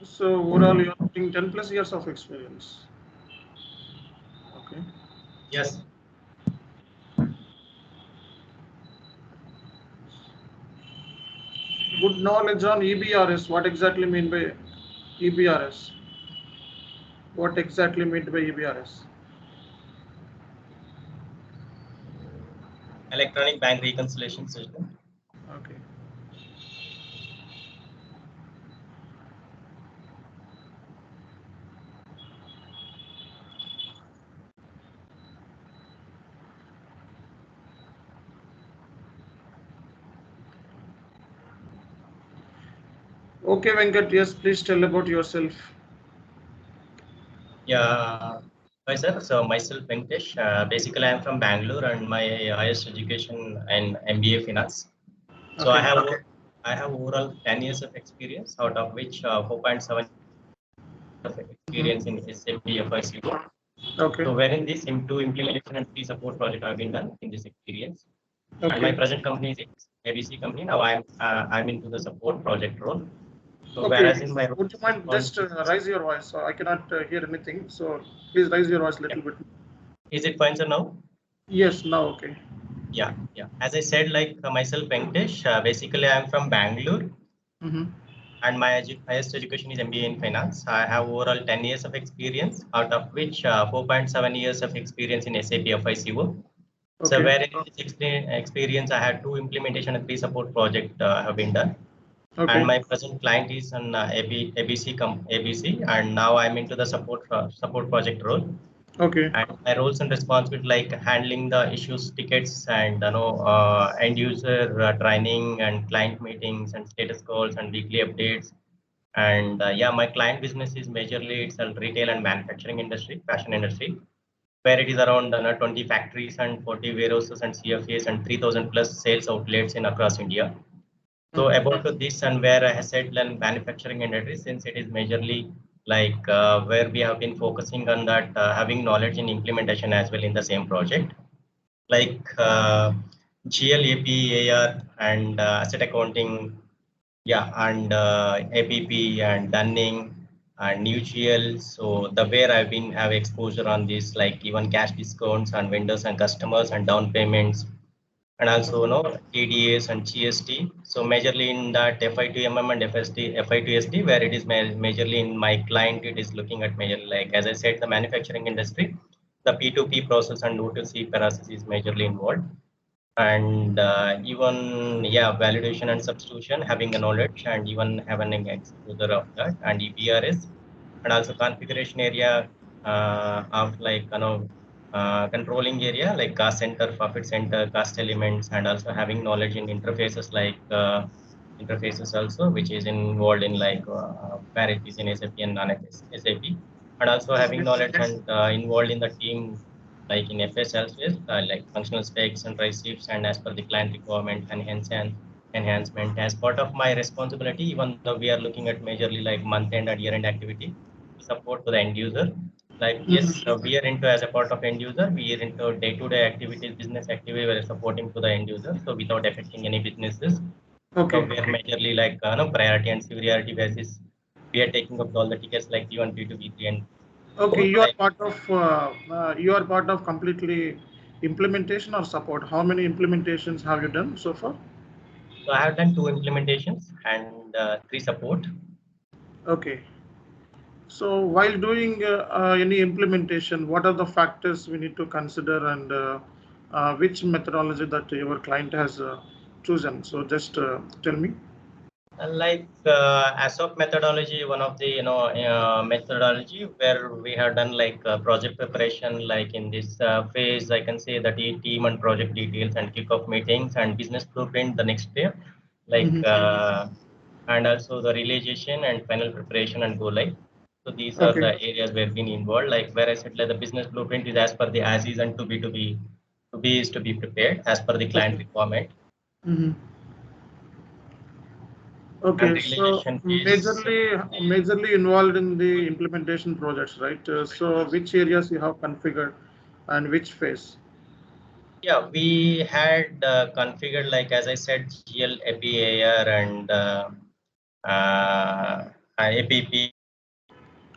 So overall, you're having 10 plus years of experience. Okay. Yes. Good knowledge on EBRS. What exactly mean by EBRS? What exactly mean by EBRS? Electronic bank reconciliation system. Okay. Okay, Venkat. Yes, please tell about yourself. Yeah. Hi, sir. So myself, Venkatesh. Basically, I'm from Bangalore, and my highest education in MBA Finance. So Okay. I have overall 10 years of experience, out of which 4.7 of experience in SAP FICO. Okay. So wherein this into implementation and pre-support project have been done in this experience. And my Okay. present company is ABC company. Now I'm into the support project role. So Okay. whereas in my Would you mind just raise your voice? So I cannot hear anything. So please raise your voice a little bit. is it fine, sir, now? Yes. Now okay. Yeah. As I said, like myself, Venkatesh, basically I'm from Bangalore, Mm-hmm. and my highest education is MBA in finance. I have overall 10 years of experience, out of which 4.7 years of experience in SAP FICO. So Okay. where in this experience, I had two implementation and three support project have been done. And Okay. my present client is an ABC, and now I'm into the support project role. Okay. And my roles and responsibility like handling the issues, tickets, and end user training and client meetings and status calls and weekly updates. And yeah, my client business is majorly it's a retail and manufacturing industry, fashion industry, where it is around 20 factories and 40 warehouses and CFAs and 3,000 plus sales outlets in across India. So about to this and where I have said and manufacturing industry, since it is majorly like where we have been focusing on that, having knowledge in implementation as well in the same project, like GL, AP, AR, and asset accounting, yeah, and APP and Dunning and new GL. So the where I've been have exposure on this, like even cash discounts and vendors and customers and down payments, and also TDS and GST. So majorly in that FI2MM and FI2SD, where it is majorly in my client, it is looking at majorly like as I said, the manufacturing industry, the P2P process and O2C process is majorly involved. And even yeah, validation and substitution, having a knowledge and even having an exposure of that, and EBRS, and also configuration area of like controlling area like cost center, profit center, cost elements, and also having knowledge in interfaces like interfaces also, which is involved in like where it is in SAP and non-SAP, and also having knowledge and involved in the team like in FS elsewhere, like functional specs and receipts, and as per the client requirement, enhancement as part of my responsibility, even though we are looking at majorly like month end and year end activity to support to the end user. Like, yes, we are into as a part of end user, we are into day-to-day activities, business activity, we are supporting to the end user. So without affecting any businesses. So Okay. we are majorly like priority and severity basis. We are taking up all the tickets like P1, P2, P3, and Okay. both like You are part of completely implementation or support. How many implementations have you done so far? so I have done two implementations and three support. Okay. So while doing any implementation, what are the factors we need to consider, and which methodology that your client has chosen? So just tell me. Like ASOP methodology, one of the methodology where we have done like project preparation. Like in this phase, I can say that team and project details and kickoff meetings and business blueprint the next day, like Mhm. and also the realization and final preparation and go live. So these are Okay. the areas where been involved. Like where I said like the business blueprint is as per the as is and to be is to be prepared as per the client Okay. requirement. Mhm. And Okay, so realization is majorly involved in the implementation projects, right? So which areas you have configured and which phase? yeah, we had configured like as I said, GL, APAR, and APP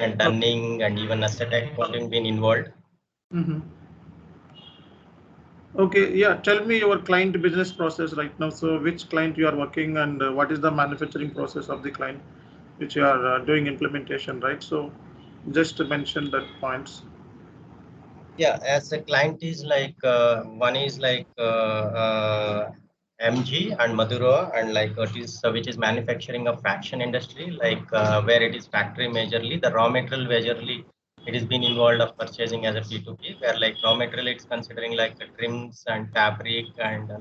and dunning and even asset accounting been involved. Mm-hmm. Okay, yeah. Tell me your client business process right now. So, which client you are working, and what is the manufacturing process of the client which you are doing implementation, right? So, just to mention that points. Yeah, as a client is like one is like MG and Madura, and like it is which is manufacturing of fashion industry, like where it is factory majorly, the raw material majorly it is been involved of purchasing as a P2P, where like raw material it's considering like the trims and fabric and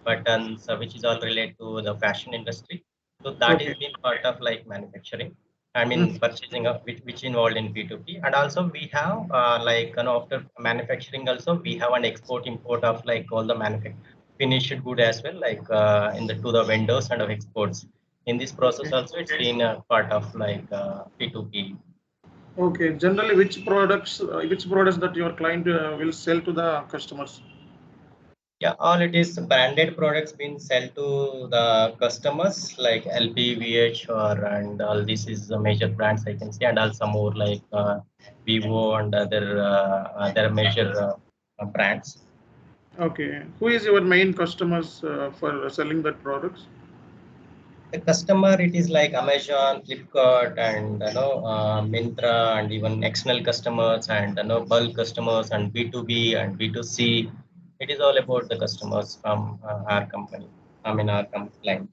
buttons, which is all related to the fashion industry. So that is Okay. been part of like manufacturing. I mean, Mm. purchasing of which involved in P2P, and also we have like after manufacturing also we have an export import of like all the finished good as well, like in the to the vendors and of exports. In this process Okay. also, it's been a part of like P2P. Okay. Generally, which products that your client will sell to the customers? Yeah, all it is branded products being sold to the customers like LPVH or and all this is the major brands I can say, and also more like Vivo and other major brands. Okay. Who is your main customers for selling that products? The customer it is like Amazon, Flipkart, and Myntra, and even external customers and bulk customers and B2B and B2C. It is all about the customers from our company. I mean our client.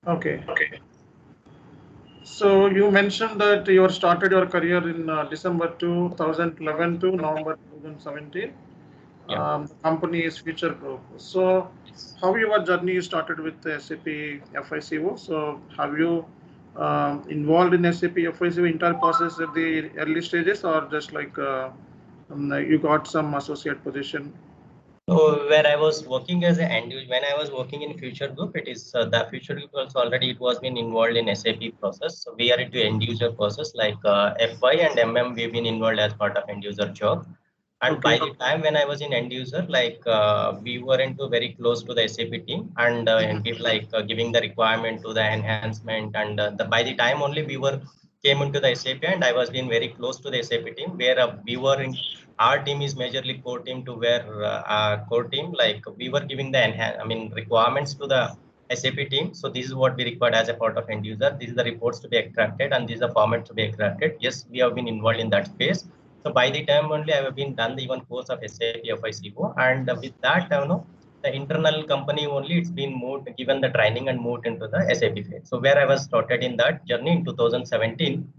Okay. So you mentioned that you started your career in December 2011 to November 2017. Yeah. The company is Future Group. So how your journey started with SAP FICO? So have you involved in SAP FICO entire process at the early stages, or just like you got some associate position? So where I was working as an end user, when I was working in Future Group, it is the Future Group also already it was been involved in SAP process. So we are into end user process like FY and MM. We've been involved as part of end user job. And by Okay. the time when I was in end user, like we were into very close to the SAP team and give like giving the requirement to the enhancement. And by the time only we were came into the SAP and I was being very close to the SAP team where we were in our team is majorly core team to where our core team like we were giving the requirements to the SAP team. So this is what we required as a part of end user. These are the reports to be extracted and these are formats to be extracted. Yes, we have been involved in that space. So by the time only I have been done the even course of SAP FICO, and with that the internal company only it's been moved given the training and moved into the SAP phase. So where I was started in that journey in 2017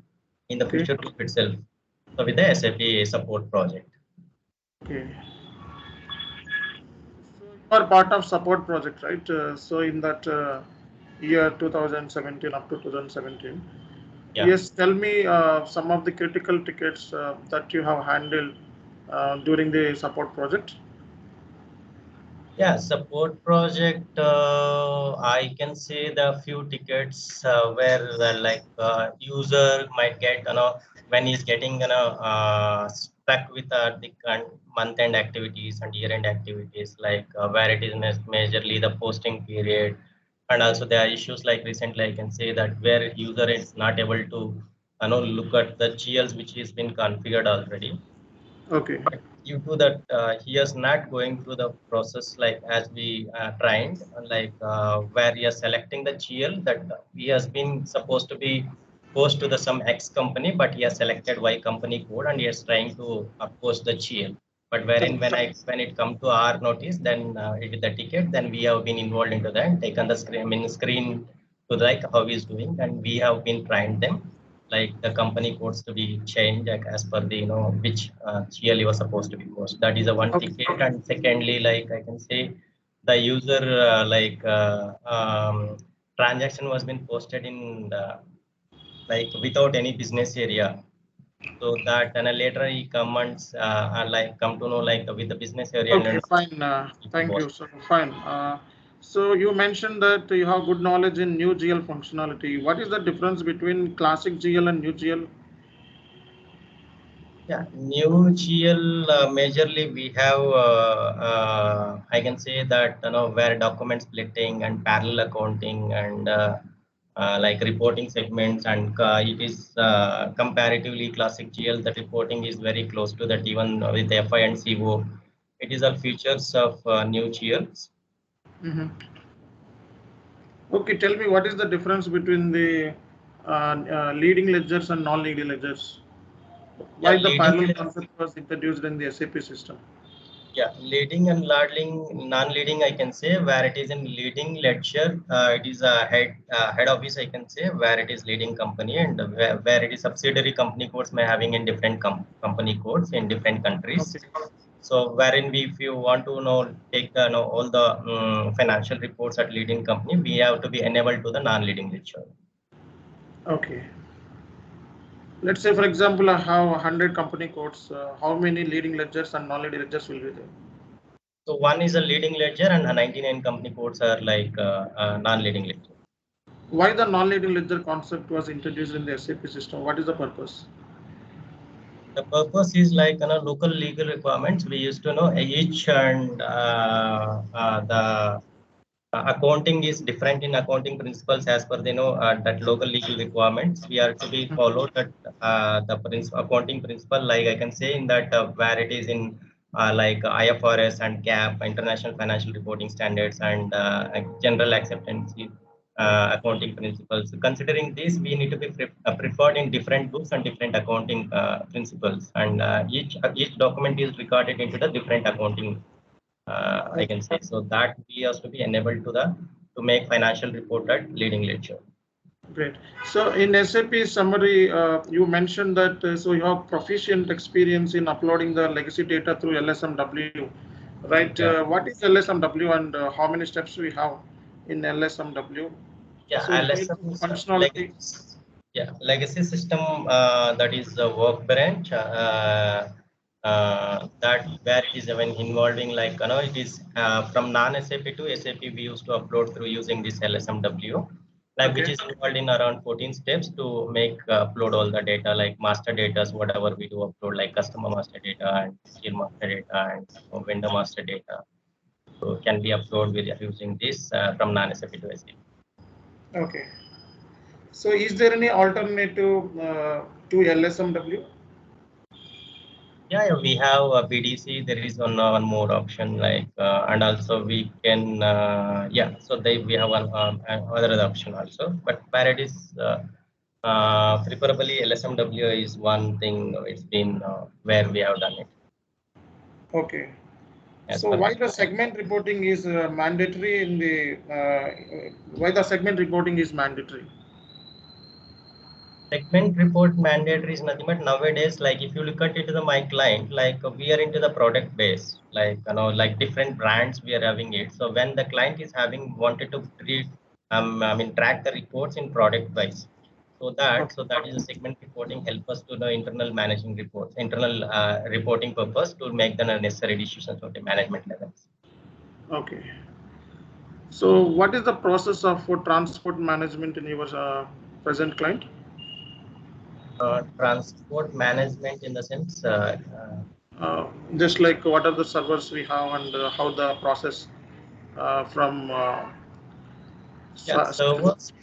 in the Okay. Future Group itself. So with the SAP support project. Okay. So you are part of support project, right? So in that year 2017 up to 2017. Yeah. Yes, tell me some of the critical tickets that you have handled during the support project. Yeah, support project. I can say the few tickets where like user might get when he's getting stuck with the month end activities and year end activities like where it is majorly the posting period, and also there are issues like recently I can say that where user is not able to look at the GLs which has been configured already, Okay. but due to that he is not going through the process like as we trained like where he is selecting the GL that he has been supposed to be post to the some X company, but he has selected Y company code and he is trying to post the GL. But wherein when it come to our notice, then it is the ticket, then we have been involved into that, taken the screen to like how he is doing, and we have been trained them like the company codes to be changed like, as per the which GL was supposed to be posted. That is a one Okay. ticket, and secondly, like I can say, the user transaction was been posted in like without any business area. So that and later he comments and like come to know like with the business area and Okay, then fine. it Thank was. you. So fine. So you mentioned that you have good knowledge in new GL functionality. What is the difference between classic GL and new GL? Yeah, new GL majorly we have I can say that where document splitting and parallel accounting and like reporting segments, and it is comparatively classic GL. The reporting is very close to that, even with FI and CO. It is all features of new GLs. Mhm. Okay, tell me what is the difference between the leading ledgers and non-leading ledgers? Yeah, Why the leading. parallel concept was introduced in the SAP system? Yeah, leading and non-leading, I can say, where it is in leading ledger, it is a head office, I can say, where it is leading company, and where it is subsidiary company codes may having in different company codes in different countries. Okay. So wherein we, if you want to know, take the all the financial reports at leading company, we have to be enabled to the non-leading ledger. Okay. Let's say, for example, I have 100 company codes. How many leading ledgers and non-leading ledgers will be there? So one is a leading ledger, and 99 company codes are like non-leading ledger. Why the non-leading ledger concept was introduced in the SAP system? What is the purpose? The purpose is like local legal requirements. We used to know each, and the accounting is different in accounting principles as per that local legal requirements. We are to be followed that the accounting principle, like I can say in that where it is in like IFRS and GAAP, International Financial Reporting Standards, and general acceptance accounting principles. Considering this, we need to be preferred in different books and different accounting principles, and each document is recorded into the different accounting. I can say so that we have to be enabled to make financial report at leading ledger. Great. So in SAP summary, you mentioned that so you have proficient experience in uploading the legacy data through LSMW, right? Yeah. What is LSMW and how many steps we have in LSMW? Yeah, So LSM is functionality. legacy system, that is the workbench, that where it is even involving like it is from non-SAP to SAP. We used to upload through using this LSMW, like which Okay. is involved in around 14 steps to make upload all the data, like master data, whatever we do upload, like customer master data and skill master data and vendor master data. So can be uploaded with using this from non-SAP to SAP. Okay. So is there any alternative to LSMW? Yeah, we have a BDC. There is one more option, like and also we can so we have one other option also. But where it is preferably LSMW is one thing. It's been where we have done it. Okay. As So per why this. the segment reporting is mandatory in the why the segment reporting is mandatory? Segment report mandatory is nothing but nowadays, like if you look at it to my client, like we are into the product base, like like different brands we are having it. So when the client is having wanted to create, track the reports in product wise. Okay. So that is a segment reporting help us to the internal managing reports, internal reporting purpose to make the necessary decisions at the management levels. Okay. So what is the process of for transport management in your present client? Transport management in the sense. Just like what are the servers we have and how the process from Yeah, servers.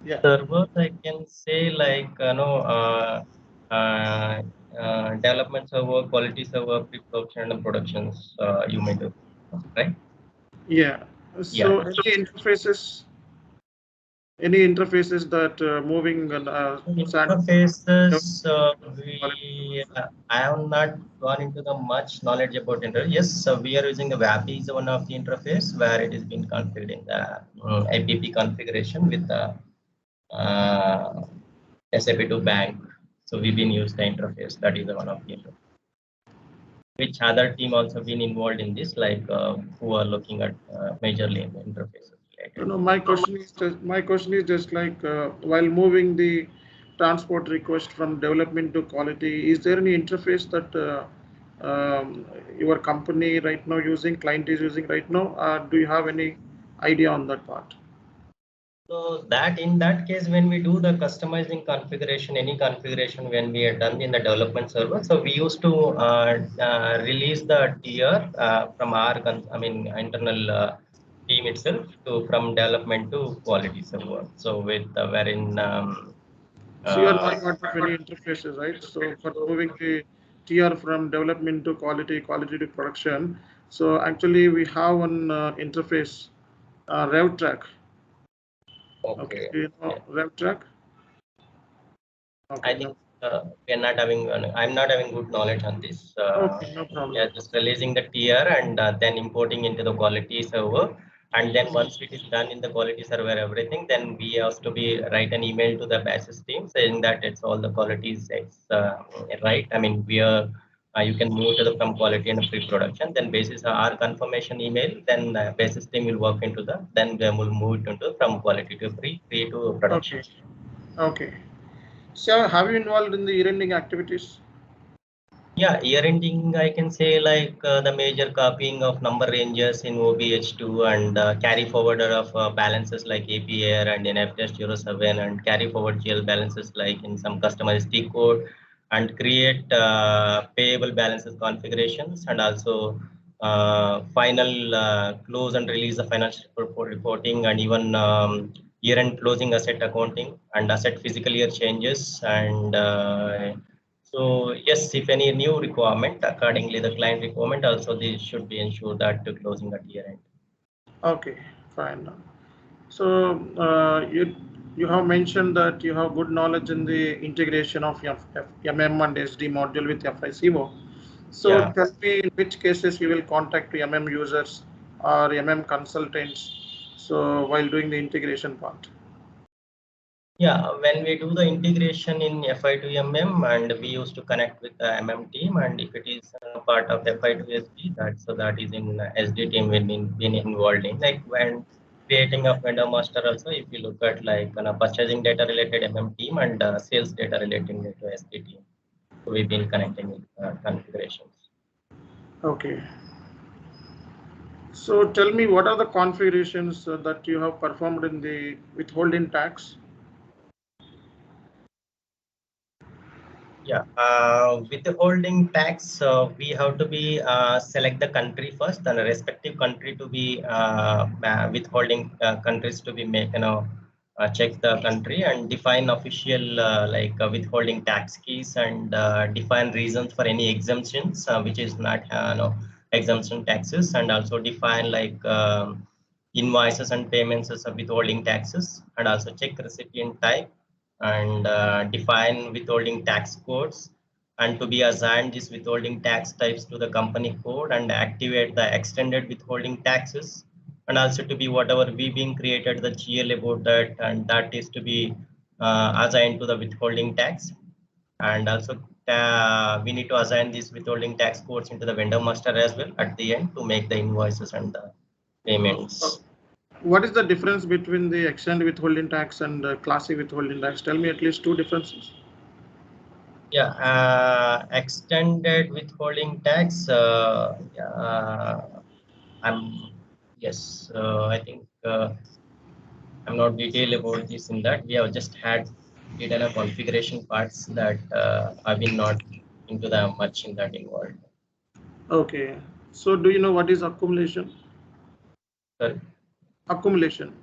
yeah. Servers, I can say like uh, development server, quality server, pre-production and productions. You may do, right? Yeah. Yeah. So any interfaces that moving and Interfaces, I have not gone into the much knowledge about interface. Yes, so we are using the WAPI is one of the interface where it is being configured in the APP configuration with the SAP to bank. So we've been used the interface. That is one of the interface. Which other team also been involved in this, like who are looking at majorly in the interfaces related. my question is just like while moving the transport request from development to quality, is there any interface that your company right now using, client is using right now? Do you have any idea on that part? So that in that case, when we do the customizing configuration, any configuration when we are done in the development server, so we used to release the tier from our internal team itself to from development to quality server. So with wherein So you are not part of any interfaces, right? So for moving the TR from development to quality, quality to production. So actually we have one interface, RevTrack. Okay, okay. do you know Yeah. RevTrack? I Okay, think no. we are not having. I'm not having good knowledge on this. Okay, no We problem. are just releasing the tier and then importing into the quality server. And then once it is done in the quality server, everything, then we have to be write an email to the basis team saying that it's all the qualities it's right. I mean, we are. You can move to the from quality and pre-production. Then basis our confirmation email. Then basis team will work into the. Then we will move it into from quality to pre to production. Okay, okay. So have you involved in the year-ending activities? Yeah, year ending, I can say like the major copying of number ranges in OBH2 and carry forwarder of balances like APR and in FTS07 and carry forward GL balances like in some customer SD code and create payable balances configurations and also final close and release the financial reporting and even year-end closing asset accounting and asset physical year changes and so yes, if any new requirement, accordingly the client requirement also they should be ensured that to closing at year end. Okay, fine. So you have mentioned that you have good knowledge in the integration of MM and SD module with FICO. So Yeah, tell me in which cases you will contact MM users or MM consultants. So while doing the integration part. yeah. When we do the integration in FI2MM and we used to connect with the MM team, and if it is part of FI2SD, that is in SD team will been involved in. Like when creating a vendor master also, if you look at like purchasing data related MM team and sales data relating to SD team, so we've been connecting with configurations. Okay. So tell me what are the configurations that you have performed in the withholding tax? Yeah, with the holding tax, we have to be select the country first, and the respective country to be withholding countries to be make check the country and define official withholding tax keys and define reasons for any exemptions which is not exemption taxes and also define like invoices and payments as of withholding taxes and also check recipient type and define withholding tax codes and to be assigned these withholding tax types to the company code and activate the extended withholding taxes and also to be whatever we being created the GL about that and that is to be assigned to the withholding tax and also we need to assign these withholding tax codes into the vendor master as well at the end to make the invoices and the payments. What is the difference between the extended withholding tax and classic withholding tax? Tell me at least two differences. Yeah, extended withholding tax. I'm yes. I think I'm not detailed about this in that. We have just had did a configuration parts that I've been not into the much in that involved. Okay. So do you know what is accumulation? Sorry. Accumulation.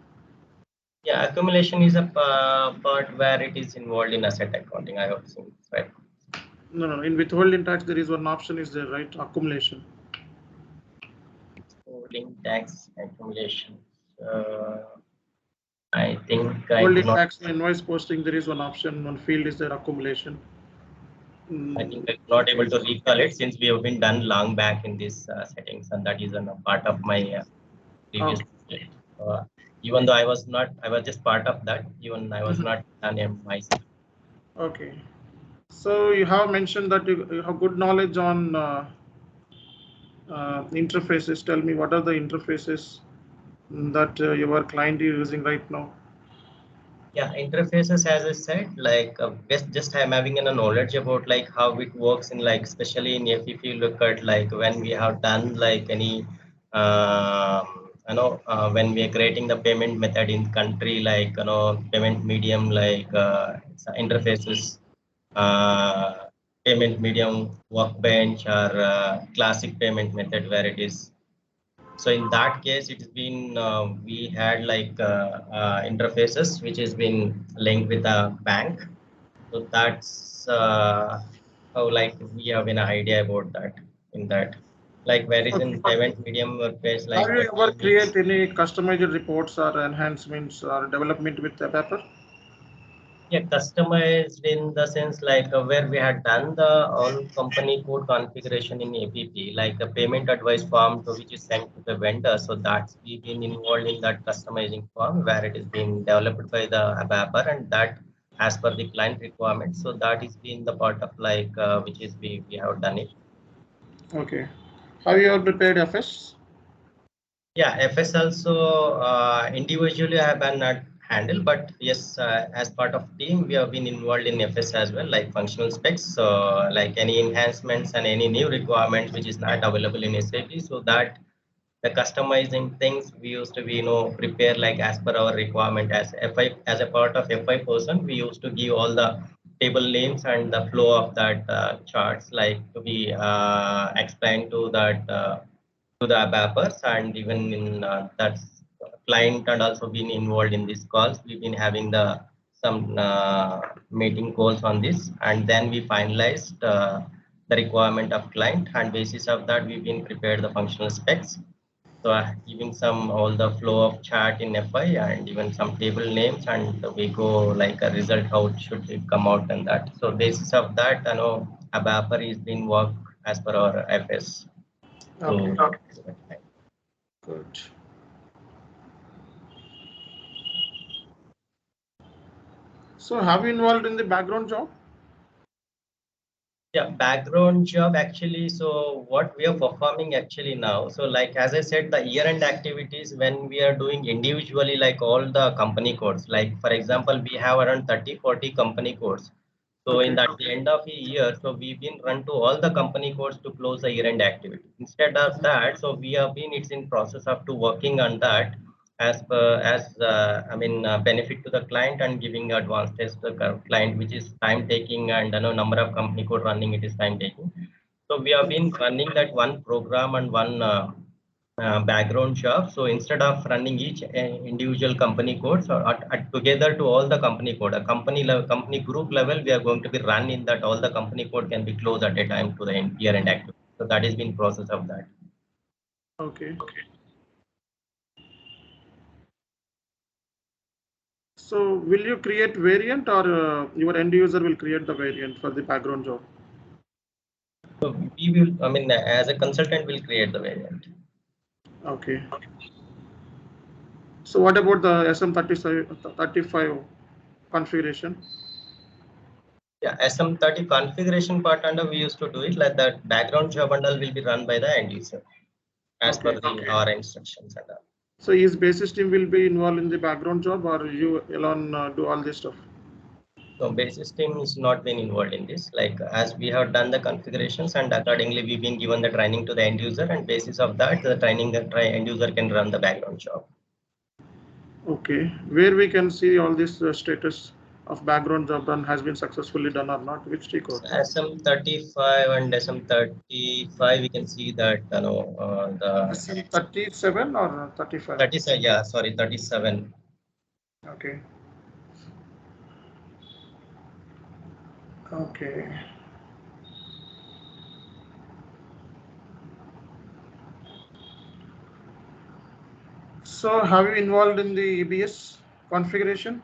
Yeah, accumulation is a part where it is involved in asset accounting. I have seen, right? No, no. In withholding tax, there is one option is there, right? Accumulation. Withholding tax accumulation. I think I do Withholding not. tax invoice posting, there is one option. One field is there, accumulation. I think I'm not able to recall it since we have been done long back in these settings, and that is a part of my previous Okay. project. Even though I was not, I was just part of that. Even I was Mhm. not done in myself. Okay. So you have mentioned that you have good knowledge on interfaces. Tell me what are the interfaces that your client is using right now? Yeah, interfaces, as I said, like just I'm having a knowledge about like how it works in like, especially in if you look at like when we have done like any, when we are creating the payment method in country, like, payment medium, like interfaces, payment medium, workbench or classic payment method where it is So in that case, it's been we had like interfaces which has been linked with a bank. So that's how like we have an idea about that in that. Like whereas in Okay. event medium workplace, Have like you the ever team create is. any customized reports or enhancements or development with the paper? Yeah, customized in the sense like where we had done the all company code configuration in APP, like the payment advice form to which is sent to the vendor. So that's we've been involved in that customizing form where it is being developed by the ABAPer and that as per the client requirement. So that is been the part of like which is we have done it. Okay. Have you ever prepared FS? Yeah, FS also individually I have been not handled, but yes, as part of team, we have been involved in FS as well, like functional specs. So like any enhancements and any new requirements which is not available in SAP, so that the customizing things we used to be, prepare like as per our requirement as FI, as a part of FI person, we used to give all the table names and the flow of that charts, like to be explained to that. To the ABAPers and even in that client and also been involved in these calls. We've been having the some meeting calls on this and then we finalized the requirement of client and basis of that we've been prepared the functional specs. So giving some all the flow of chart in FI and even some table names and we go like a result how it should it come out and that. So basis of that, ABAPer is being worked as per our FS. Okay. So Good. So have you involved in the background job? yeah, background job actually. So what we are performing actually now. So like as I said, the year-end activities when we are doing individually, like all the company codes. Like for example, we have around 30-40 company codes. So in Okay. that the end of a year, so we've been run to all the company codes to close the year-end activity. Instead of that, so we have been it's in process of to working on that as per as benefit to the client and giving advantage to the client, which is time taking and number of company code running it is time taking. So we have been running that one program and one background job. So instead of running each individual company code, so together to all the company code, a company level, company group level, we are going to be run in that all the company code can be closed at a time to the year end activity. So that is been process of that. Okay. So will you create variant or your end user will create the variant for the background job? So we will, as a consultant, will create the variant. Okay. So what about the SM35 configuration? Yeah, SM30 configuration part under we used to do it like that. Background job bundle will be run by the end user as per Okay. the our instructions and all. So his basis team will be involved in the background job or you alone do all this stuff? So basis team is not been involved in this. Like as we have done the configurations and accordingly we've been given the training to the end user and basis of that the training the end user can run the background job. Okay. Where we can see all this status of background job done has been successfully done or not? Which T code? SM35 and SM35 we can see that the SM37 or 35? 37 yeah sorry 37. Okay. Okay. So have you involved in the EBS configuration?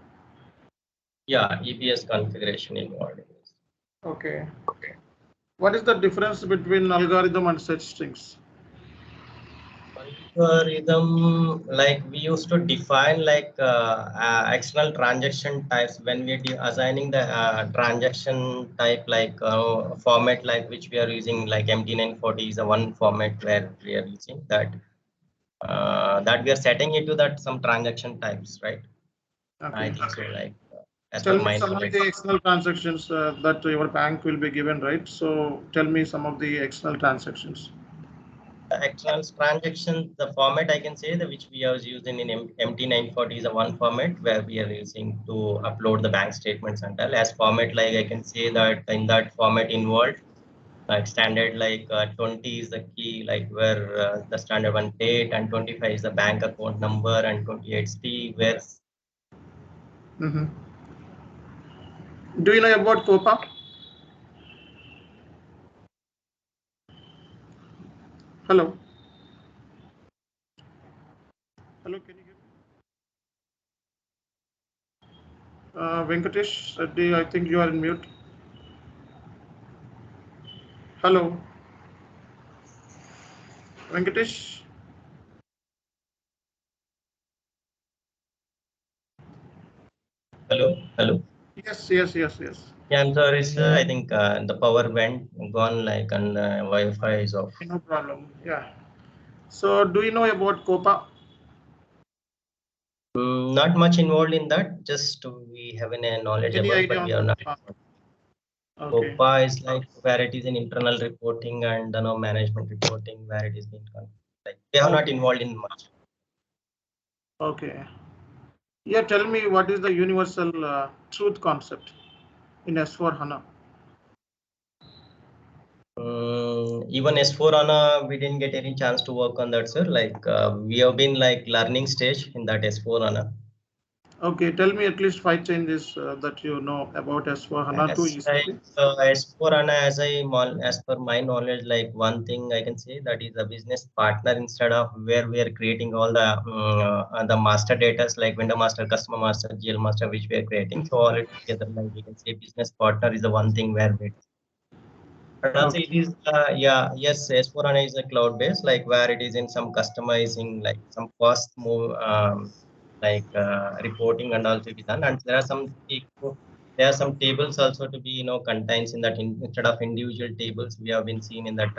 Yeah, EBS configuration involved in this. Okay. What is the difference between algorithm and set strings? Algorithm, like we used to define like external transaction types when we assigning the transaction type like format like which we are using like MT940 is a one format where we are using that that we are setting into that some transaction types, right? I Okay. think so, like as per Tell me my some of knowledge. the external transactions that your bank will be given, right? So tell me some of the external transactions. External transactions, the format I can say that which we are using in MT940 is a one format where we are using to upload the bank statements and all. As format, like I can say that in that format involved, Like standard, like 20 is the key, like where the standard one date, and 25 is the bank account number, and 28 is T, where. Mm-hmm. Do you know about COPA? Hello. Hello, can you hear me? Venkatesh Reddy, I think you are in mute. Hello, Venkatesh. Hello, hello. Yes, yes, yes, yes. Yeah, I'm sorry, sir. I think the power went gone, like, and Wi-Fi is off. No problem. Yeah. So, do you know about COPA? Not much involved in that. Just we have a knowledge Any about, idea but we on are not. COPA? Okay. COPA is like where it is in internal reporting and management reporting, where it is being like we are not Okay. involved in much. Okay. Yeah, tell me what is the universal truth concept in S4 HANA? Even S4 HANA, we didn't get any chance to work on that, sir. Like we have been like learning stage in that S4 HANA. Okay, tell me at least 5 changes that you know about S4 HANA to As like ECC. S4 HANA, as per my knowledge, like one thing I can say that is a business partner instead of where we are creating all the master data like vendor master, customer master, GL master, which we are creating. So all it together, like we can say business partner is the one thing where we. And also it Okay. is yes, S4 HANA is a cloud based, like where it is in some customizing, like some cost move, like reporting and also be done. And there are some tables also to be contains in that instead of individual tables we have been seen in that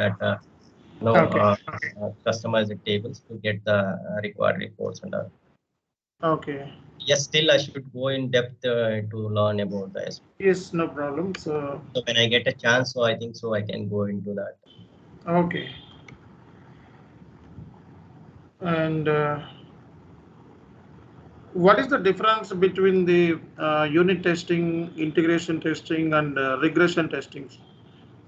Okay. Okay. customized tables to get the required reports and all. Okay. Yes, still I should go in depth to learn about this. Yes, no problem. So, So when I get a chance, so I think so I can go into that. okay. And what is the difference between the unit testing, integration testing, and regression testing?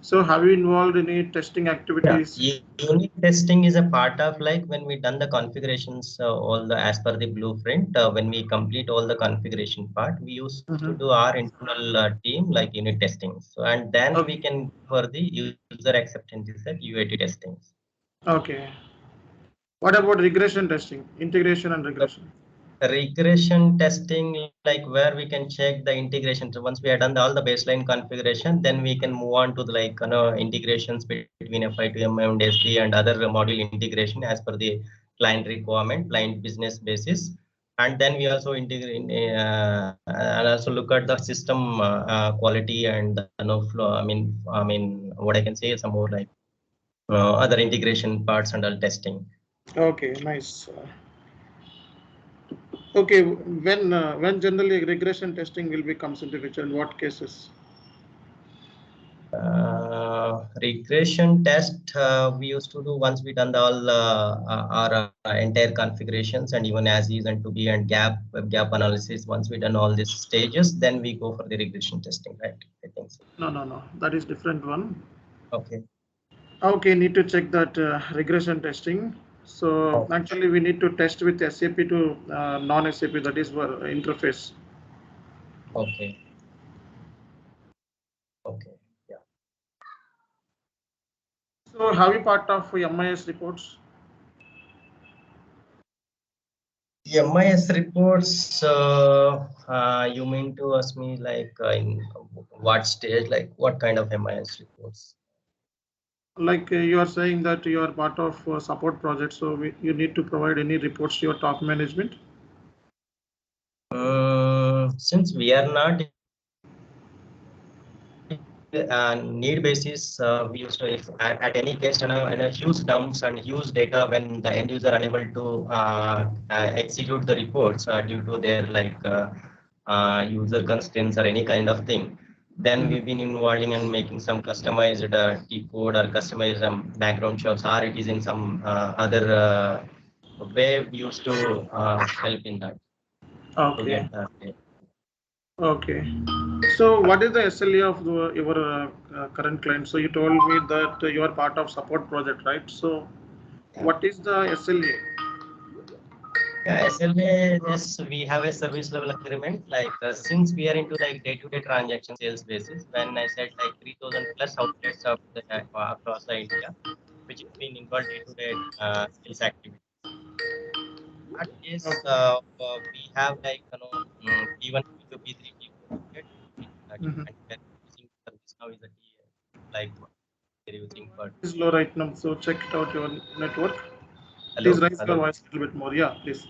So, have you involved any testing Yeah, activities? unit testing is a part of like when we done the configurations, all the as per the blueprint. When we complete all the configuration part, we used to Mhm. do our internal team like unit testing. So and then we Okay. can for the user acceptances and UAT testings. Okay. What about regression testing, integration and So regression? regression testing, like where we can check the integration. So once we have done all the baseline configuration, then we can move on to the like integrations between FI2M and SD and other module integration as per the client requirement, client business basis. And then we also integrate and also look at the system quality and flow. What I can say is some more like other integration parts and all testing. Okay, nice. Okay, when generally regression testing will be comes into picture, in what cases? Regression test we used to do once we done all our entire configurations and even as is and to be and gap analysis. Once we done all these stages, then we go for the regression testing, right? I think so. No, no, no. That is different one. Okay. Okay, need to check that regression testing. So Oh, actually, we need to test with SAP to non-SAP. That is for interface. okay. Okay. Yeah. So have you part of MIS reports? MIS reports. You mean to ask me like in what stage, like what kind of MIS reports? Like you are saying that you are part of support project, so you need to provide any reports to your top management. Since we are not need basis, we used to if at any case in a huge dumps and huge data when the end user unable to execute the reports due to their like user constraints or any kind of thing. Then Mhm. we've been involving and making some customized T code or customized background checks, or it is in some other way we used to help in that to Okay. get that. Okay. So what is the SLA of your current client? So you told me that you are part of support project, right? So Yeah. what is the SLA? Yeah, SLA, yes, we have a service level agreement. Like since we are into like day-to-day transaction sales basis, when I said like 3,000 plus outlets of across the India, which is being involved day-to-day sales activity. That is, Okay. we have like P1, P2, P3, P4 ticket, Mhm. and we are using service now is a T, like we're using for. Is low right now, so check it out your network. Please Hello, raise your hello. voice a little bit more. Yeah, please.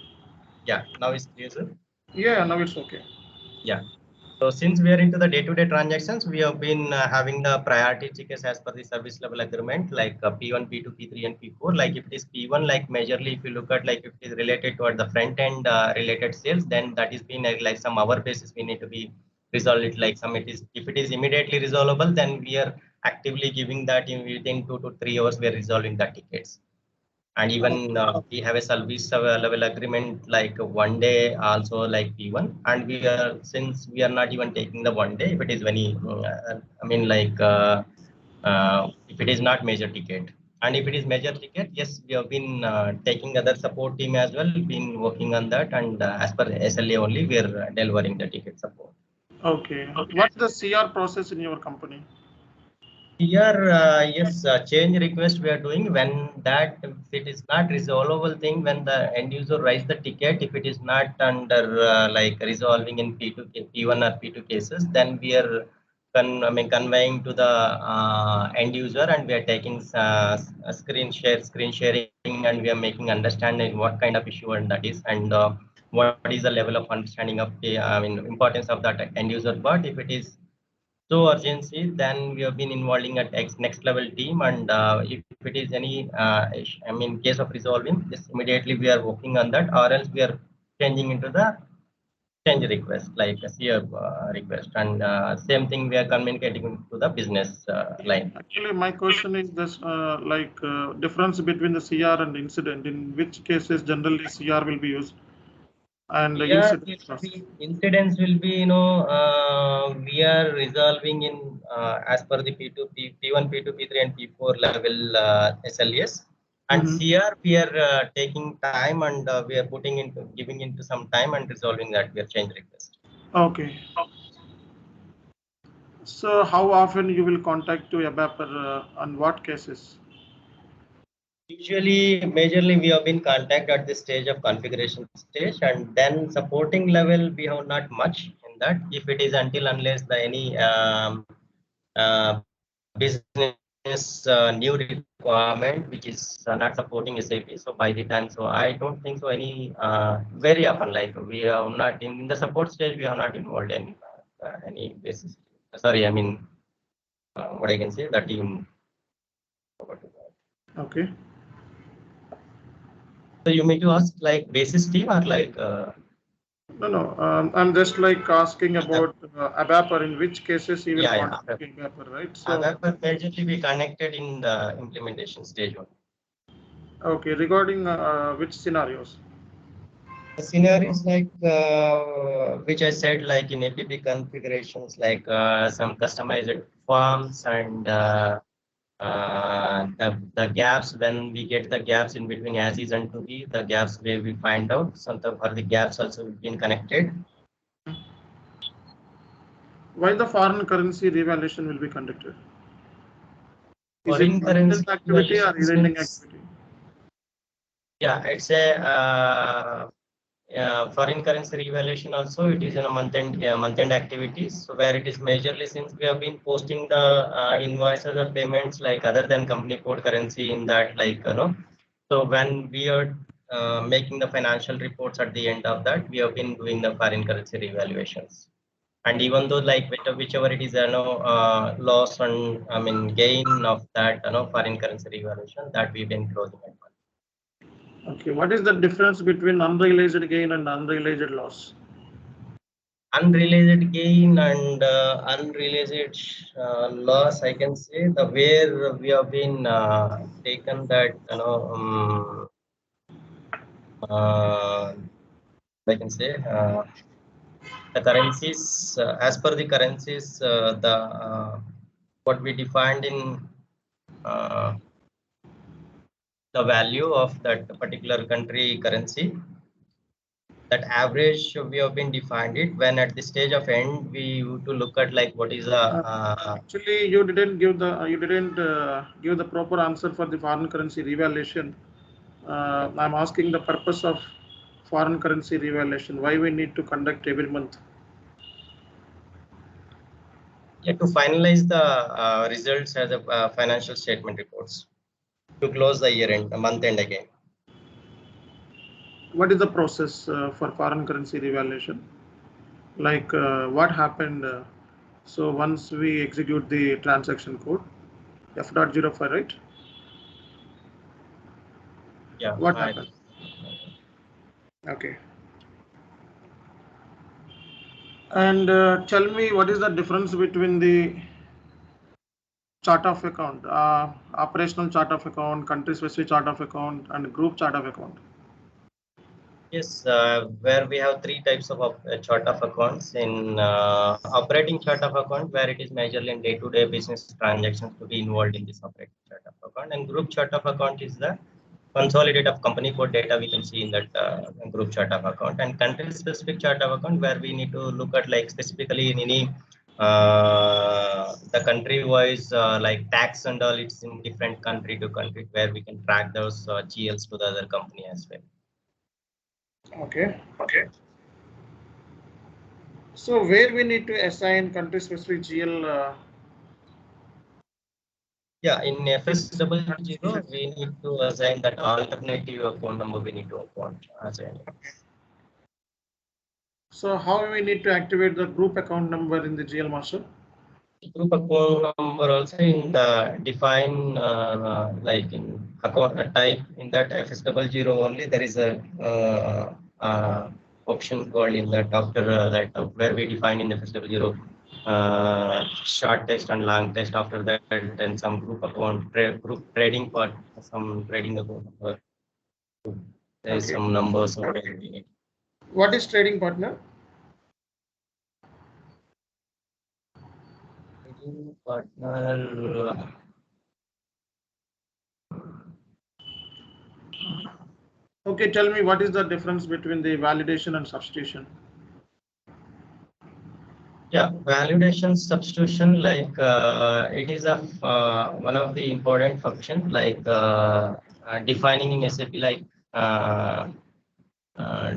Yeah, now it's clear, sir. Yeah, now it's okay. Yeah. So since we are into the day-to-day transactions, we have been having the priority tickets as per the service level agreement, like P1, P2, P3, and P4. Like if it is P1, like majorly if you look at like if it is related toward the front end related sales, then that is been like some hour basis we need to be resolve it. Like some it is if it is immediately resolvable, then we are actively giving that in within 2 to 3 hours we are resolving the tickets. And even we have a service level agreement like one day also like P1, and we are since we are not even taking the one day if it is very I mean like if it is not major ticket, and if it is major ticket, yes, we have been taking other support team as well, been working on that, and as per SLA only we are delivering the ticket support. Okay. What's the CR process in your company? Here, yes, change request we are doing when that if it is not resolvable thing, when the end user writes the ticket, if it is not under like resolving in P2, P1 or P2 cases, then we are conveying to the end user, and we are taking a screen sharing, and we are making understanding what kind of issue and that is, and what is the level of understanding of the importance of that end user part. If it is so urgency, then we have been involving at next level team, and if it is any, case of resolving, just immediately we are working on that, or else we are changing into the change request, like a CR request, and same thing we are communicating to the business line. Actually, my question is this, difference between the CR and incident. In which cases generally CR will be used and the Here incident will process? be incidents will be we are resolving in as per the P2 P1 P2 P3 and P4 level SLAs, and Mm-hmm. CR we are taking time, and we are putting into giving into some time and resolving that we are change request. Okay. So how often you will contact to ABAP on what cases? Usually, majorly we have been contact at the stage of configuration stage, and then supporting level we have not much in that. If it is until unless the any business new requirement which is not supporting SAP, so by the time, so I don't think so any very often, like we are not in the support stage, we are not involved in any basis. Sorry, what I can say that team. Okay. So you may to ask like basis team or like No, no. I'm just like asking about ABAP or in which cases you will yeah. contact ABAP, right? So, ABAP majorly we connected in the implementation stage one. okay. Regarding which scenarios? The scenarios like which I said, like in APP configurations, like some customized forms, and the gaps, when we get the gaps in between as is and to be, the gaps where we find out something for the gaps also been connected. Why the foreign currency revaluation will be conducted? Is it Foreign currency month-end activity or valuations year-ending means, activity? yeah, it's a foreign currency revaluation also. It is in a month-end activities, so where it is majorly since we have been posting the invoices or payments like other than company code currency in that, like so when we are making the financial reports at the end of that, we have been doing the foreign currency revaluations. And even though like whichever it is loss and gain of that foreign currency revaluation, that we've been closing at. Okay. What is the difference between unrealized gain and unrealized loss? Unrealized gain and unrealized loss, I can say the where we have been taken that uh, I can say The currencies, as per the currencies, what we defined in the value of that particular country currency, that average we have been defined it when at the stage of end we have to look at like what is the Actually, you didn't give the give the proper answer for the foreign currency revaluation. I'm asking the purpose of foreign currency revaluation. Why we need to conduct every month? yeah, to finalize the results as a financial statement reports to close the year end, the month end again. What is the process for foreign currency revaluation? Like what happened? So once we execute the transaction code, F.05, right? Yeah. What happened? Okay. And tell me, what is the difference between the chart of account, operational chart of account, country specific chart of account, and group chart of account? Yes, where we have three types of chart of accounts. In operating chart of account, where it is majorly in day-to-day business transactions to be involved in this operating chart of account, and group chart of account is the consolidated of company code data we can see in that group chart of account, and country specific chart of account where we need to look at like specifically in any the country wise like tax and all, it's in different country to country where we can track those GLs to the other company as well. Okay. So where we need to assign country specific GL? Yeah, in FS00, we need to assign that alternative account number we need to assign. So how we need to activate the group account number in the GL master? Group account number also in the define like in account type in that FS00 only there is a option called in that after that where we define in FS00 short test and long test. After that, then some group account group trading part, some trading account number. There is some numbers already. What is trading partner? Trading partner. Okay, tell me what is the difference between the validation and substitution? Yeah, validation substitution, like it is a one of the important functions, like defining in SAP, like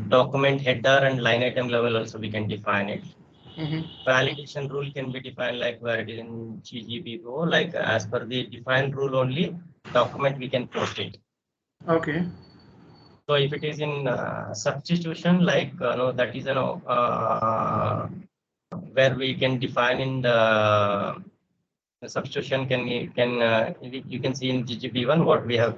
document header and line item level also we can define it. Validation rule can be defined like where it is in GGB Go, like as per the defined rule only document we can post it. Okay. So if it is in substitution, like no, that is where we can define in the substitution you can see in GGB1 what we have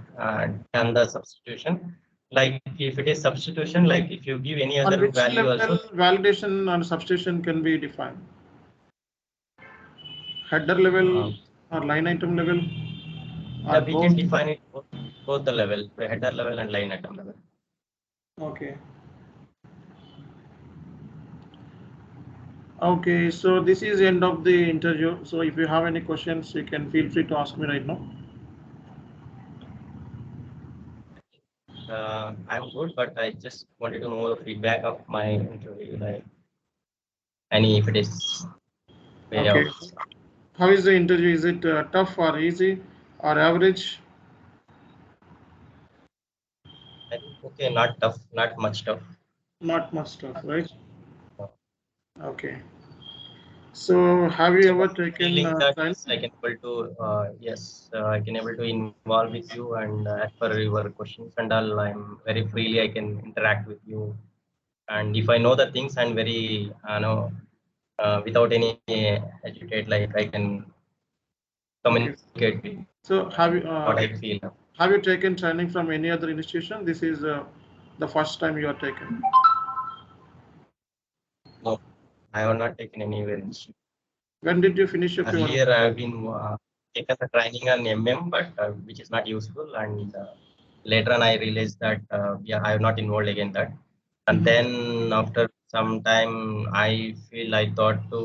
done the substitution. Like if it is substitution, like if you give any other value also, validation and substitution can be defined. Header level or line item level? Yeah, we can define it both the level, the header level and line item level. Okay. Okay, so this is the end of the interview. So if you have any questions, you can feel free to ask me right now. I'm good, but I just wanted to know the feedback of my interview, like any if it is way Okay. of. How is the interview? Is it tough or easy or average? I think okay, not tough, not much tough. Not much tough, right? Okay. So have you ever taken that I can able to yes, I can able to involve with you, and as per your questions and all, I'm very freely I can interact with you, and if I know the things, I'm very without any agitate, like I can communicate with you. So have you what I feel. Have you taken training from any other institution? This is the first time you are taken. No, I have not taken any When did you finish your P1? Earlier, I have been taken the training on MM, but which is not useful. And later on, I realized that yeah, I have not involved again that. And then after sometime I feel I thought to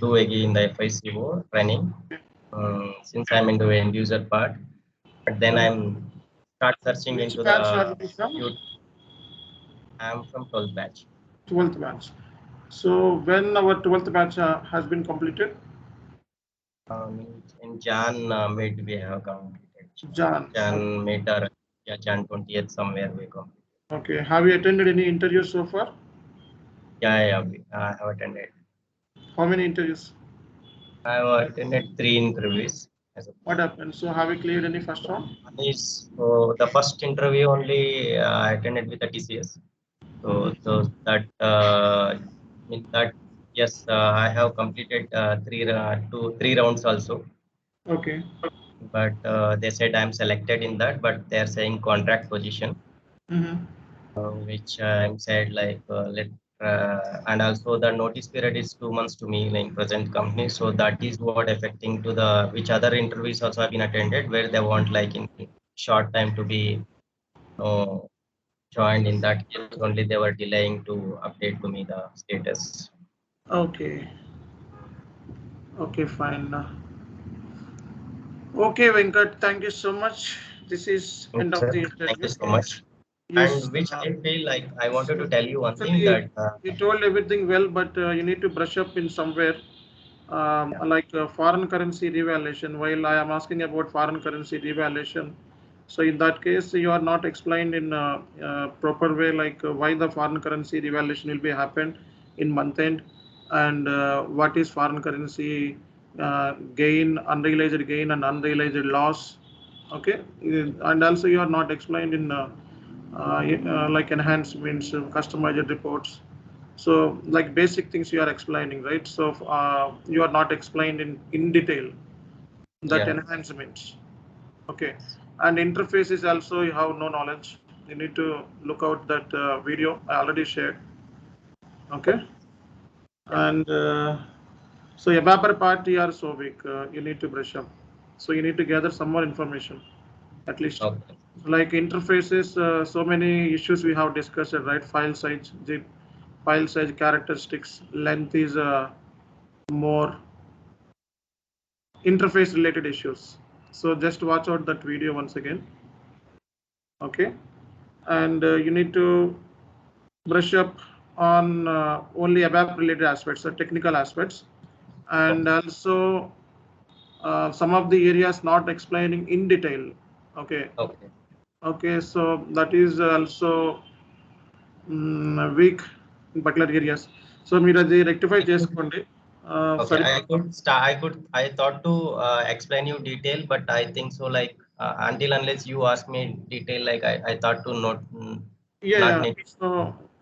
do again the FICO training since I'm into the end user part. But then I'm start searching Which into batch are the you from? I'm from 12th batch. 12th batch. So when our 12th batch has been completed? In Jan mid we have completed. Jan. Jan mid or yeah, Jan 20th somewhere we completed. Okay. Have you attended any interviews so far? Yeah, I have attended. How many interviews? I have attended 3 interviews. What happened? So have you cleared any first round? Is the first interview only I attended with the TCS. So that means that yes, I have completed 3 rounds also. Okay. But they said I'm selected in that, but they're saying contract position, Mm-hmm. which I'm said like let. And also the notice period is 2 months to me in present company, so that is what affecting to the which other interviews also have been attended where they want like in short time to be uh, joined. In that case only they were delaying to update to me the status. Okay. Okay, fine. Okay, Venkat, thank you so much. This is end of Sir, the thank you interview. so much. Yes. And which I feel like I wanted to So tell you one thing actually, that you told everything well, but you need to brush up in somewhere. Like foreign currency revaluation. While I am asking about foreign currency revaluation, so in that case, you are not explained in proper way, like why the foreign currency revaluation will be happened in month end, and what is foreign currency gain, unrealized gain, and unrealized loss. Okay, and also you are not explained in like enhancements, customized reports. So like basic things you are explaining, right? So you are not explained in detail that yeah. enhancements. Okay, and interface is also you have no knowledge. You need to look out that video I already shared. Okay, and so ABAPR part you are so weak. You need to brush up. So you need to gather some more information, at least. Okay. Like interfaces, so many issues we have discussed, right? File size, zip, file size characteristics, length is more interface related issues. So just watch out that video once again. Okay, and you need to brush up on only ABAP related aspects, so technical aspects, and also some of the areas not explaining in detail. Okay, Okay. okay, so that is also weak in particular areas. So మీరు అది rectify చేసుకోండి. Okay, సరే. I thought to explain you detail, but I think so like until unless you ask me detail, like I thought to Yeah, not yeah. need. So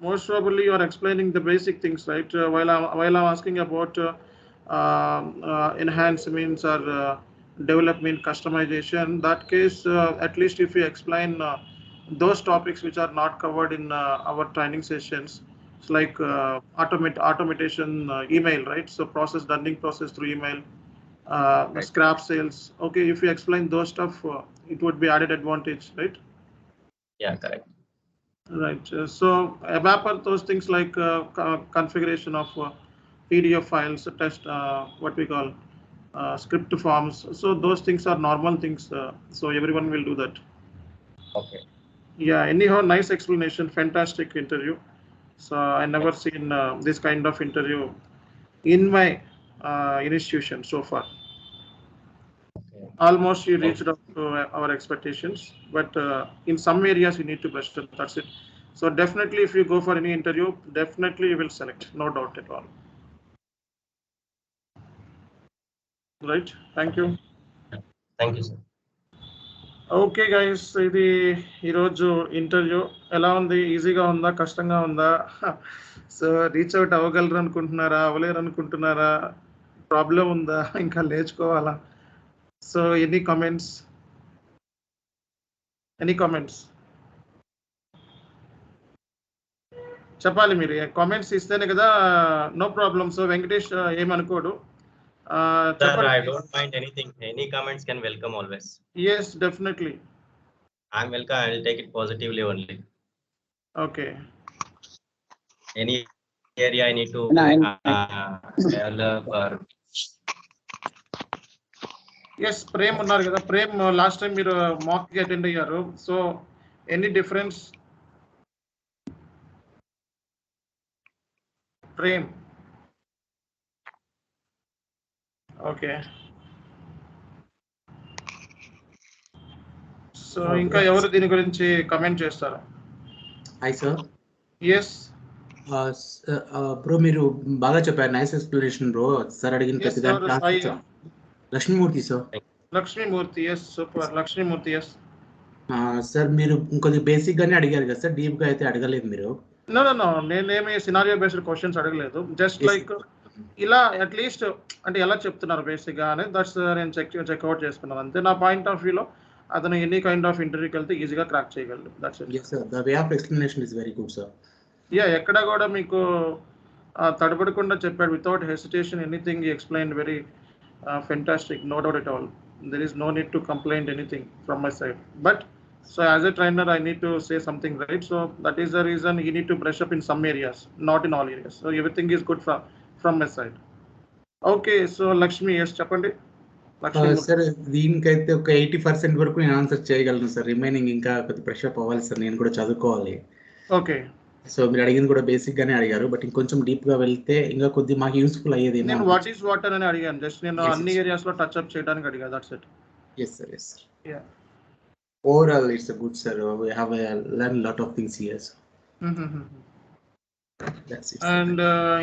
most probably you are explaining the basic things, right? While I'm asking about enhancements or development customization, that case at least if you explain those topics which are not covered in our training sessions, it's like automation email, right? So process dunning process through email, Right. scrap sales. Okay, if you explain those stuff, it would be added advantage, right? Yeah, correct. Right. So ABAP are those things like configuration of PDF files, test what we call script forms. So those things are normal things. So everyone will do that. Okay. Yeah. Anyhow, nice explanation. Fantastic interview. So I never Thank seen this kind of interview in my institution so far. Okay. Almost you Thank reached up to our expectations, but in some areas you need to brush up. That's it. So definitely, if you go for any interview, definitely you will select, no doubt at all. Right? Thank you. Thank you, sir. Okay guys, ఇది ఈరోజు interview ఎలా ఉంది? ఈజీగా ఉందా, కష్టంగా ఉందా? So reach out అవ్వగలరు అనుకుంటున్నారా, అవ్వలేరు అనుకుంటున్నారా, ప్రాబ్లం ఉందా, ఇంకా నేర్చుకోవాలా? So any comments? Any comments చెప్పాలి మీరు. కామెంట్స్ ఇస్తేనే కదా. No problem. సో వెంకటేష్ ఏమనుకోడు. Sir, చెప్పండి. I don't mind anything. Any comments can welcome always. Yes, definitely. I'm welcome. I will take it positively only. Okay. any area I need to develop or yes Prem ఉన్నారు కదా, Prem last time మీరు మాక్ కి attend అయ్యారు. So any difference? Prem okay. So ఇంకా ఎవరు దీని గురించి comment చేస్తారు? Hi sir. ఎస్ బ్రో మీరు బాగా చెప్పారు, నైస్ ఎక్స్ప్లెనేషన్ బ్రో. సార్ అడిగిన ప్రతి దానికి Lakshmimurthy sir. Lakshmimurthy yes, super. Lakshmimurthy yes. Sir మీరు ఇంకొద్ది బేసిక్ గానే అడిగారు కదా సార్, డీప్ గా అయితే అడగలేదు మీరు. నో నో నో, నేనేమి సినారియో బేస్డ్ క్వశ్చన్స్ అడగలేదు. జస్ట్ లైక్ ఇలా అట్లీస్ట్ అంటే ఎలా చెప్తున్నారు బేసిక్ గా అని దట్స్ నేను చెక్అవుట్ చేసుకున్నాను అంతే. నా పాయింట్ ఆఫ్ వ్యూలో అతను ఎనీ కైండ్ ఆఫ్ ఇంటర్వ్యూకి వెళ్తే ఈజీగా క్రాక్ చేయగలడు. That's it. yes sir, the way of explanation is very good sir. Yeah, ఎక్కడ కూడా మీకు తడబడకుండా చెప్పాడు, without hesitation anything he explained very fantastic, no doubt at all. there is no need to complain anything from my side, but so as a trainer I need to say something, right? So that is the reason he need to brush up in some areas, not in all areas. So everything is good from my side. Okay, so Lakshmi, yes చెప్పండి. Sir దీనికైతే ఒక 80% వరకు నేను answer చేయగలను sir. Remaining ఇంకా కొద్ది brush up అవ్వాలి sir, నేను కూడా చదువుకోవాలి. ఓకే. సో మీరు అడిగింది కూడా బేసిక్ గానే అడిగారు, బట్ ఇంకొంచెం డీప్ గా వెళ్తే ఇంకా కొద్ది మాకు యూస్ఫుల్ అయ్యేది. నేను వాట్ ఈస్ వాటర్ అని అడిగాను, జస్ట్ నేను అన్ని ఏరియాస్ లో టచ్ అప్ చేయడానికి అడిగా. That's it. yes sir, yes sir. Yeah, overall it's a good sir, we have learned lot of things here sir. That's it. And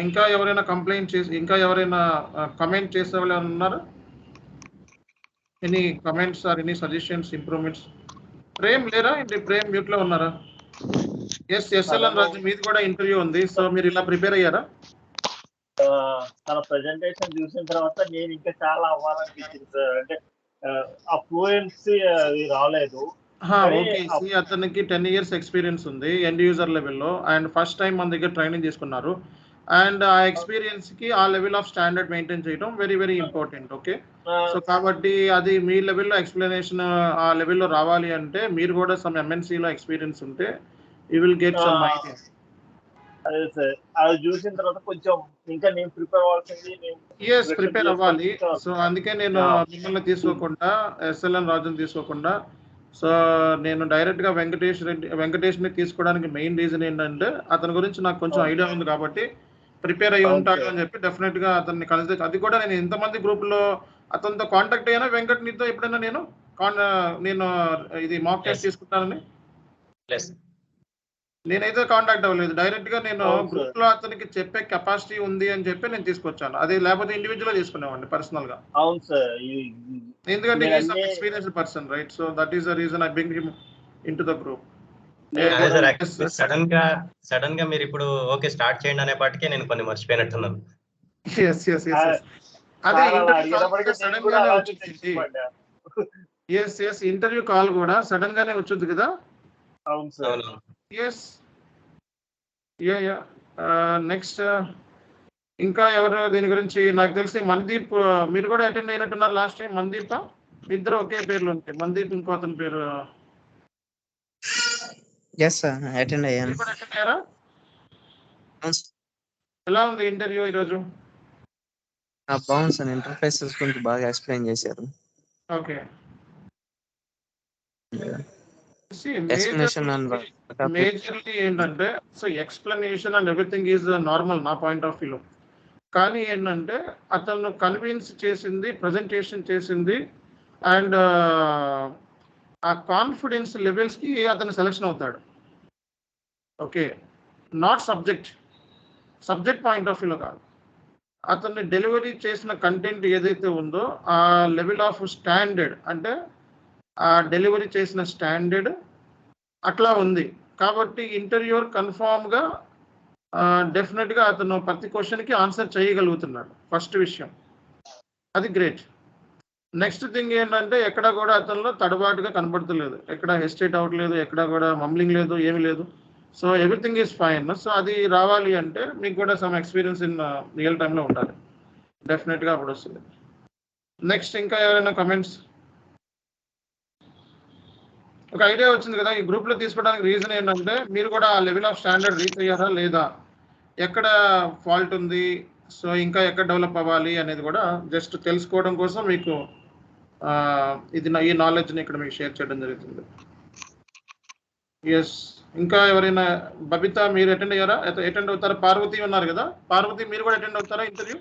ఇంకా ఎవరైనా కంప్లైంట్ చేసి ఇంకా ఎవరైనా కమెంట్ చేసే వాళ్ళు ఉన్నారా? Any comments or any suggestions, improvements? Prem లేరా? ఏంటి ప్రేమ్ మ్యూట్ లో ఉన్నారా? ఎస్, ఎస్ఎల్ఎన్ రాజు మీది కూడా ఇంటర్వ్యూ ఉంది. సో మీరు ఇలా ప్రిపేర్ అయ్యారా? తన ప్రెజెంటేషన్ చూసిన తర్వాత నేను ఇంకా చాలా అవ్వాలనిపించింది సార్. అంటే ఆ ఫ్లూయెన్సీ అది రాలేదు. ఓకే, అతనికి 10 years ఎక్స్పీరియన్స్ ఉంది ఎండ్ యూజర్ లెవెల్లో, అండ్ ఫస్ట్ టైం మన దగ్గర ట్రైనింగ్ తీసుకున్నారు. అండ్ ఆ ఎక్స్పీరియన్స్ కి ఆ లెవెల్ ఆఫ్ స్టాండర్డ్ మెయింటైన్ చేయడం very very important. Okay, so కాబట్టి అది మీ లెవెల్లో ఎక్స్ప్లెనేషన్ ఆ లెవెల్లో రావాలి అంటే మీరు కూడా సమ్ ఎంఎన్సీలో ఎక్స్పీరియన్స్ ఉంటే you will get some idea. అదే సార్, అది చూసిన తర్వాత కొంచెం ఇంకా నేను ప్రిపేర్ అవ్వాల్సింది. ఎస్, ప్రిపేర్ అవ్వాలి. సో అందుకే నేను మిమ్మల్ని తీసుకోకుండా, ఎస్ఎల్ఎన్ రాజుని తీసుకోకుండా, సో నేను డైరెక్ట్ గా వెంకటేష్ ని తీసుకోవడానికి మెయిన్ రీజన్ ఏంటంటే అతని గురించి నాకు కొంచెం ఐడియా ఉంది కాబట్టి ప్రిపేర్ అయ్యి ఉంటాడు అని చెప్పి డెఫినెట్ గా అతన్ని కన్సిడర్. అది కూడా నేను ఎంతమంది గ్రూప్ లో అతనితో కాంటాక్ట్ అయ్యానా వెంకట్ నీతో ఎప్పుడైనా నేను ఇది మాక్ టెస్ట్ తీసుకుంటానని నేనైతే కాంటాక్ట్ అవ్వలేదు. డైరెక్ట్ గా నేను గ్రూప్ లో అతనికి చెప్పే కెపాసిటీ ఉంది అని చెప్పి నేను తీసుకొచ్చాను. అది లేకపోతే ఇండివిజువల్ తీసుకునేవాడిని పర్సనల్ గా. అవును సార్, ఎందుకంటే is some experienced person, right? So that is the reason I bring him into the group. Sudden గా మీరు ఇప్పుడు ఓకే స్టార్ట్ చేయండి అనే పాటికే నేను కొన్ని మర్చిపోయినట్టున్నాను. అదే సడన్ గానే వచ్చింది. ఎస్, ఇంటర్వ్యూ కాల్ కూడా సడన్ గానే వచ్చింది కదా. అవును సార్. Yes, yeah. నెక్స్ట్ ఇంకా ఎవరు దీని గురించి? నాకు తెలిసి మనదీప్ మీరు కూడా అటెండ్ అయినట్టున్నారు లాస్ట్ టైం. మనదీప్ ఇద్దరు ఒకే పేర్లు ఉంటాయి, మనదీప్ ఇంకో అతని పేరు. ఎస్ సార్, అటెండ్ అయ్యాను. మీరు కూడా అటెండ్ అయ్యారా? ఎలా ఉంది ఇంటర్వ్యూ ఈరోజు? బాగుంది సార్, ఇంటర్ఫేసెస్ గురించి బాగా ఎక్స్ప్లెయిన్ చేశారు. ఓకే. మేజర్లీ ఏంటంటే so explanation and everything is normal నా పాయింట్ ఆఫ్ వ్యూలో. కానీ ఏంటంటే అతను కన్విన్స్ చేసింది, ప్రజెంటేషన్ చేసింది, అండ్ ఆ కాన్ఫిడెన్స్ లెవెల్స్ కి అతను సెలెక్షన్ అవుతాడు. Okay, not subject point of వ్యూలో కాదు. అతన్ని డెలివరీ చేసిన కంటెంట్ ఏదైతే ఉందో ఆ లెవెల్ ఆఫ్ స్టాండర్డ్, అంటే ఆ డెలివరీ చేసిన స్టాండర్డ్ అట్లా ఉంది కాబట్టి ఇంటర్వ్యూర్ కన్ఫామ్గా డెఫినెట్గా అతను ప్రతి క్వశ్చన్కి ఆన్సర్ చేయగలుగుతున్నాడు. ఫస్ట్ విషయం అది గ్రేట్. నెక్స్ట్ థింగ్ ఏంటంటే ఎక్కడ కూడా అతనిలో తడబాటుగా కనబడతలేదు, ఎక్కడ హెసిటేట్ అవ్వట్లేదు, ఎక్కడ కూడా మమ్లింగ్ లేదు, ఏమీ లేదు. So everything is fine. So అది రావాలి అంటే మీకు కూడా సమ్ ఎక్స్పీరియన్స్ ఇన్ రియల్ టైంలో ఉండాలి, డెఫినెట్గా అప్పుడు వస్తుంది. నెక్స్ట్ ఇంకా ఎవరైనా కమెంట్స్? ఒక ఐడియా వచ్చింది కదా ఈ గ్రూప్లో తీసుకోవడానికి. రీజన్ ఏంటంటే మీరు కూడా ఆ లెవెల్ ఆఫ్ స్టాండర్డ్ రీచ్ అయ్యారా లేదా, ఎక్కడ ఫాల్ట్ ఉంది, సో ఇంకా ఎక్కడ డెవలప్ అవ్వాలి అనేది కూడా జస్ట్ తెలుసుకోవడం కోసం మీకు ఇది ఈ నాలెడ్జ్ని ఇక్కడ మీకు షేర్ చేయడం జరుగుతుంది. ఎస్, ఇంకా ఎవరైనా? బబిత మీరు అటెండ్ అయ్యారా? అటెండ్ అవుతారా? పార్వతి ఉన్నారు కదా, పార్వతి మీరు కూడా అటెండ్ అవుతారా ఇంటర్వ్యూ?